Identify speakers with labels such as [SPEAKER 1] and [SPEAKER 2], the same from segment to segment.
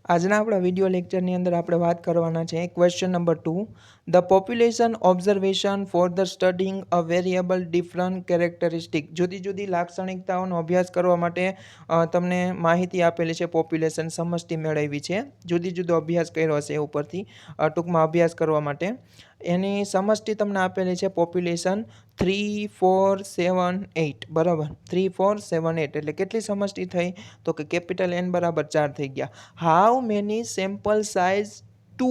[SPEAKER 1] આજના આપણા વિડિયો લેક્ચરની અંદર આપણે વાત કરવાના છે question number 2 the population observation for the studying a variable different characteristic જુદી જુદી લાક્ષણિકતાઓનો અભ્યાસ કરવા માટે તમને માહિતી આપેલી છે પોપ્યુલેશન સમષ્ટિ મેળવી છે જુદી જુદો અભ્યાસ કર્યો હશે એ ઉપરથી ટૂંકમાં અભ્યાસ કરવા માટે એની સમષ્ટિ તમને આપેલી છે પોપ્યુલેશન 3 4 7 8 બરાબર 3 4 7 8 એટલે કેટલી સમષ્ટિ થઈ તો કે કેપિટલ N બરાબર 4 થઈ ગયા how many sample size 2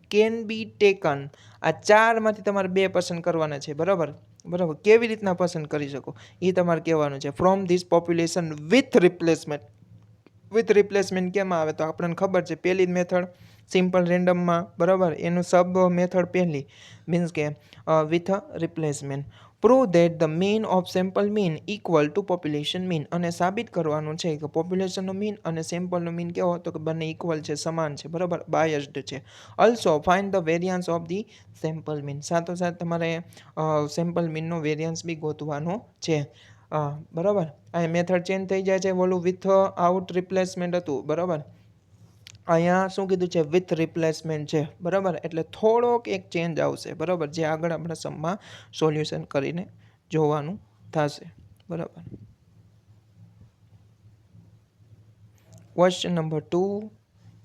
[SPEAKER 1] can be taken આ ચારમાંથી તમારે બે પસંદ કરવાના છે બરાબર બરાબર કેવી રીતના પસંદ કરી શકો એ તમારે કહેવાનું છે from this population with replacement કેમ આવે તો આપણને ખબર છે પહેલી જ મેથડ સિમ્પલ રેન્ડમમાં બરાબર એનું સબ મેથડ પહેલી મીન્સ કે with replacement prove that the mean of sample mean equal to population mean અને સાબિત કરવાનું છે કે પોપ્યુલેશનનો મીન અને સેમ્પલનો મીન કેવો તો કે બંને ઇક્વલ છે સમાન છે બરાબર બાયસ્ડ છે also find the variance of the sample mean સાથોસાથ તમારે સેમ્પલ મીનનો વેરિયન્સ બી ગોતવાનો છે બરાબર આ મેથડ ચેન્જ થઈ જાય છે ઓલું વિથ આઉટ રિપ્લેસમેન્ટ હતું બરાબર અહીંયા શું કીધું છે વિથ રિપ્લેસમેન્ટ છે બરાબર એટલે થોડોક એક ચેન્જ આવશે બરાબર જે આગળ આપણા સમમાં સોલ્યુશન કરીને જોવાનું થશે બરાબર ક્વેશ્ચન નંબર 2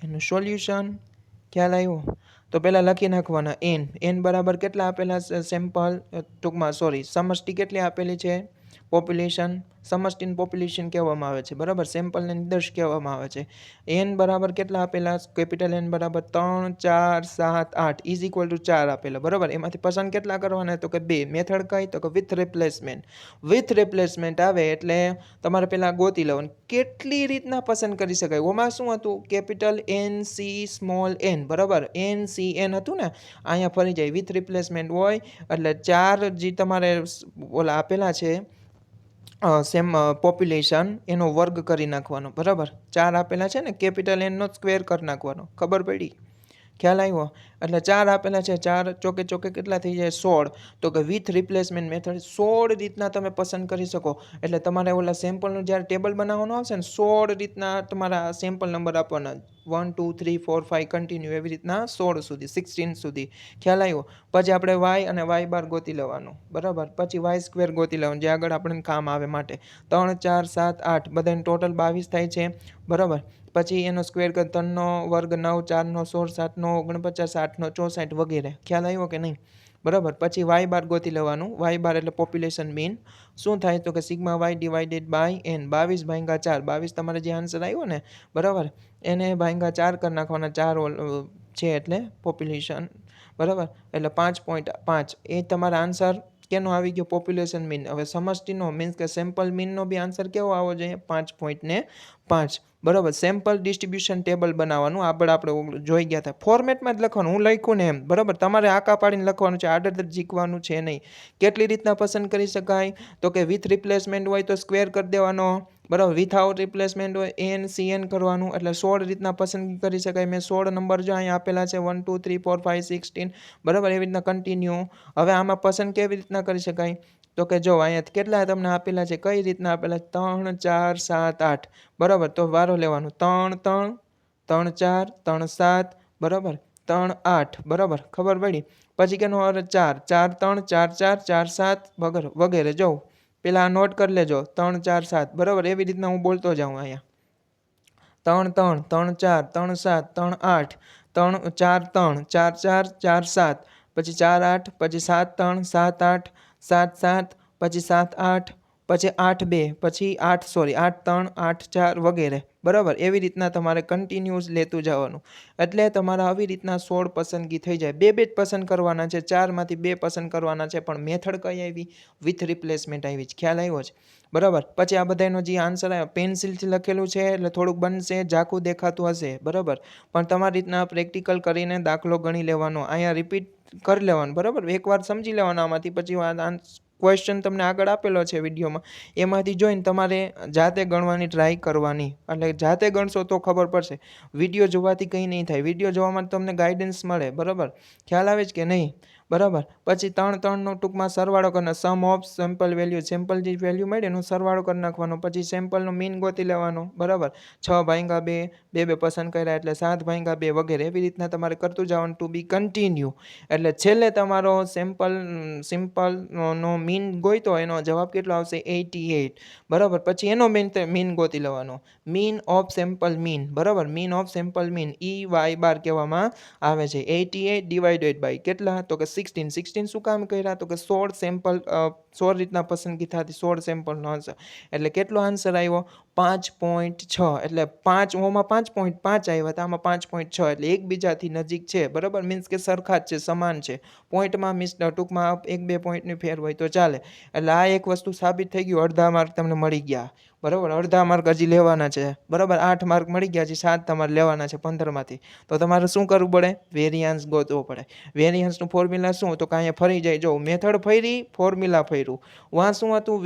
[SPEAKER 1] એનું સોલ્યુશન ખ્યાલ આવ્યો તો પહેલાં લખી નાખવાના એન બરાબર કેટલા આપેલા સેમ્પલ ટૂંકમાં સમષ્ટિ કેટલી આપેલી છે પોપ્યુલેશન સમષ્ટિનું પોપ્યુલેશન કહેવામાં આવે છે બરાબર સેમ્પલને નિર્દેશ કહેવામાં આવે છે એન બરાબર કેટલા આપેલા કેપિટલ એન બરાબર 3 4 7 8 ઇઝ ઇક્વલ ટુ 4 આપેલા બરાબર એમાંથી પસંદ કેટલા કરવાના તો કે 2 મેથડ કઈ તો કે વિથ રિપ્લેસમેન્ટ આવે એટલે તમારે પહેલાં ગોતી લેવાનું કેટલી રીતના પસંદ કરી શકાય ઓમાં શું હતું capital N C small N બરાબર એન સી એન હતું ને અહીંયા ફરી જાય વિથ રિપ્લેસમેન્ટ હોય એટલે 4 જે તમારે ઓલા આપેલા છે પોપ્યુલેશન એનો વર્ગ કરી નાખવાનો બરાબર 4 આપેલા છે ને કેપિટલ એનનો સ્ક્વેર કરી નાખવાનો ખબર પડી ખ્યાલ આવ્યો એટલે 4 આપેલા છે 4 ચોકે ચોકે કેટલા થઈ જાય 16 તો કે વિથ રિપ્લેસમેન્ટ મેથડ 16 રીતના તમે પસંદ કરી શકો એટલે તમારે ઓલા સેમ્પલનું જ્યારે ટેબલ બનાવવાનું આવશે ને 16 રીતના તમારા સેમ્પલ નંબર આપવાના 1 2 3 4 5 કન્ટિન્યુ એવી રીતના 16 સુધી 16 સુધી ખ્યાલ આવ્યો પછી આપણે વાય અને વાય બાર ગોતી લેવાનું બરાબર પછી વાય સ્ક્વેર ગોતી લેવાનું જે આગળ આપણને કામ આવે માટે 3 4 7 8 બધાને ટોટલ 22 થાય છે બરાબર પછી એનો સ્ક્વેર કર 3નો વર્ગ 9 4નો 16 7નો 49 8નો 64 વગેરે ખ્યાલ આવ્યો કે નહીં બરાબર પછી વાય બાર ગોતી લેવાનું વાય બાર એટલે પોપ્યુલેશન મીન શું થાય તો કે sigma Y divided by N 22 ભાગ્યા 4 22 તમારે જે આન્સર આવ્યો ને બરાબર એને ભાગ્યા 4 કરી નાખવાના 4 છે એટલે પોપ્યુલેશન બરાબર એટલે 5.5 એ તમારા આન્સર કેનો આવી ગયો પોપ્યુલેશન મીન હવે સમષ્ટિનો મીન્સ કે સેમ્પલ મીનનો બી આન્સર કેવો આવવો જોઈએ 5.5 બરાબર સેમ્પલ ડિસ્ટ્રીબ્યુશન ટેબલ બનાવવાનું આપણે જોઈ ગયા હતા ફોર્મેટમાં જ લખવાનું હું લખ્યું ને એમ બરાબર તમારે આકા પાડીને લખવાનું છે આડેધડ જીકવાનું છે નહીં કેટલી રીતના પસંદ કરી શકાય તો કે વિથ રિપ્લેસમેન્ટ હોય તો સ્ક્વેર કરી દેવાનો બરાબર વિથઆઉટ રિપ્લેસમેન્ટ હોય એન સી એન કરવાનું એટલે 16 રીતના પસંદગી કરી શકાય મેં 16 નંબર જો અહીંયા આપેલા છે 1 2 3 4 5 16 બરાબર એવી રીતના કન્ટિન્યુ હવે આમાં પસંદ કેવી રીતના કરી શકાય તો કે જો અહીંયા કેટલા તમને આપેલા છે કઈ રીતના આપેલા 3 4 7 8 બરાબર તો વારો લેવાનું 3 3 3 4 3 7 બરાબર 3 8 બરાબર ખબર પડી પછી કેનો 4 4 3 4 4 4 7 વગેરે જો પેલા નોટ કરી લેજો 3 4 7 બરાબર એવી રીતના હું બોલતો જાઉં અહીંયા 3 3 3 4 3 7 3 8 3 4 3 4 4 4 7 પછી 4 8 પછી 7 3 7 8 7 7 પછી 7 8 પછી 8 2 પછી 8 3 8 4 વગેરે બરાબર એવી રીતના તમારે કન્ટિન્યુઅસ લેતું જવાનું એટલે તમારા આવી રીતના 16 પસંદગી થઈ જાય બે જ પસંદ કરવાના છે 4માંથી 2 પસંદ કરવાના છે પણ મેથડ કઈ આવી વિથ રિપ્લેસમેન્ટ આવી છે ખ્યાલ આવ્યો છે બરાબર પછી આ બધાનો જે આન્સર આવ્યો પેન્સિલથી લખેલું છે એટલે થોડુંક બનશે ઝાખું દેખાતું હશે બરાબર પણ તમારી રીતના પ્રેક્ટિકલ કરીને દાખલો ગણી લેવાનો અહીંયા રિપીટ કરી લેવાનું બરાબર એકવાર સમજી લેવાનું આમાંથી પછી ક્વેશ્ચન તમને આગળ આપેલો છે વિડીયોમાં એમાંથી જોઈને તમારે જાતે ગણવાની ટ્રાય કરવાની એટલે જાતે ગણશો તો ખબર પડશે વિડીયો જોવાથી કંઈ નહીં થાય વિડીયો જોવામાં તમને ગાઈડન્સ મળે બરાબર ખ્યાલ આવે છે કે નહીં બરાબર. પછી 3 ટૂંકમાં સરવાળો કરવાનો, સમ ઓફ સેમ્પલ વેલ્યુ, સેમ્પલ જે વેલ્યુ મળી એનો સરવાળો કરી નાખવાનો. પછી સેમ્પલનો મીન ગોતી લેવાનો. બરાબર. 6/2, 2 પસંદ કર્યા એટલે 7/2 વગેરે એવી રીતના તમારે કરતું જવાનું ટુ બી કન્ટિન્યુ. એટલે છેલ્લે તમારો સિમ્પલનો મીન ગોઈતો એનો જવાબ કેટલો આવશે? 88. બરાબર. પછી એનો મીન ગોતી લેવાનો, મીન ઓફ સેમ્પલ મીન. બરાબર. Mean of sample mean EY બાર કહેવામાં આવે છે. 88 ડિવાઇડેડ બાય કેટલા? તો કે 16. 16 શું કામ કર્યા? તો કે 16 સેમ્પલ 16 રીતના પસંદગી થતી 16 સેમ્પલનો આન્સર. એટલે કેટલો આન્સર આવ્યો? 5.6. એટલે 5 ઓમાં 5.5 આવ્યા હતા, આમાં 5.6. એટલે એકબીજાથી નજીક છે. બરાબર. મીન્સ કે સરખા જ છે, સમાન છે. પોઈન્ટમાં ટૂંકમાં 1-2 પોઈન્ટની ફેર હોય તો ચાલે. એટલે આ એક વસ્તુ સાબિત થઈ ગયું. અડધા માર્ક તમને મળી ગયા. બરાબર. અડધા માર્ક હજી લેવાના છે. બરાબર. 8 માર્ક મળી ગયા, હજી 7 તમારે લેવાના છે 15માંથી. તો તમારે શું કરવું પડે? વેરિયાન્સ ગોતવો પડે. વેરિયાન્સનું ફોર્મ્યુલા શું? તો કે અહીંયા ફરી જાય. જો મેથડ ફરી, ફોર્મ્યુલા ફર્યું. વાં શું હતું?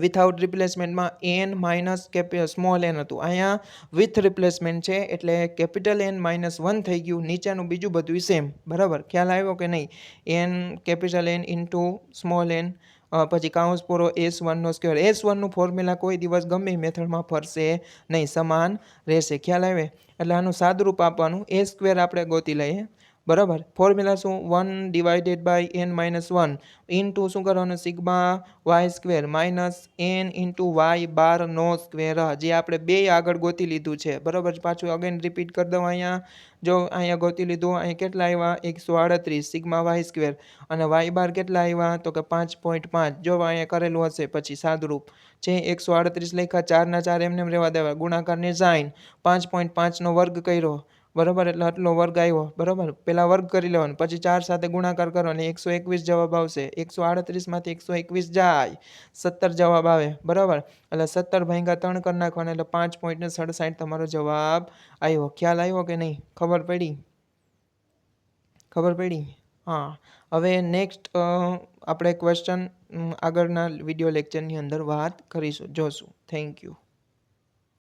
[SPEAKER 1] વિથઆઉટ રિપ્લેસમેન્ટમાં n માઇનસ સ્મોલ n હતું. અહીંયા વિથ રિપ્લેસમેન્ટ છે એટલે કેપિટલ N -1 થઈ ગયું. નીચેનું બીજું બધું સેમ. બરાબર. ખ્યાલ આવ્યો કે નહીં? n capital N into small n, પછી કાઉન્સ પૂરો S1 સ્ક્વેર. S1નું ફોર્મ્યુલા કોઈ દિવસ ગમે મેથડમાં ફરશે નહીં, સમાન રહેશે. ખ્યાલ આવે? એટલે આનું સાદુરૂપ આપવાનું, a સ્ક્વેર આપણે ગોતી લઈએ. બરાબર. ફોર્મ્યુલા શું? 1 ડિવાઇડેડ બાય n -1 ઇન્ટુ શું કરવાનું? Sigma y square minus n into y બાર નો સ્ક્વેર, જે આપણે બે આગળ ગોતી લીધું છે. બરાબર. પાછું અગેન રિપીટ કરી દઉં. અહીંયા જો અહીંયા ગોતી લીધું. અહીં કેટલા આવ્યા? 138 સિગ્મા y સ્ક્વેર, અને y બાર કેટલા આવ્યા? તો કે 5.5. જો અહીંયા કરેલું હશે પછી સાદુરૂપ છે. 138 લખ્યા, 4 ના 4 એમને રહેવા દેવા, ગુણાકારની સાઈન, 5.5નો વર્ગ કર્યો. બરાબર. એટલે આટલો વર્ગ આવ્યો. બરાબર. પહેલાં વર્ગ કરી લેવાનો, પછી 4 સાથે ગુણાકાર કરો અને 121 જવાબ આવશે. 138માંથી 121 જાય, 17 જવાબ આવે. બરાબર. એટલે 17/3 કરી નાખવાના એટલે 5.67 તમારો જવાબ આવ્યો. ખ્યાલ આવ્યો કે નહીં? ખબર પડી? હા. હવે નેક્સ્ટ આપણે ક્વેશ્ચન આગળના વિડીયો લેક્ચરની અંદર વાત કરીશું, જોશું. Thank you.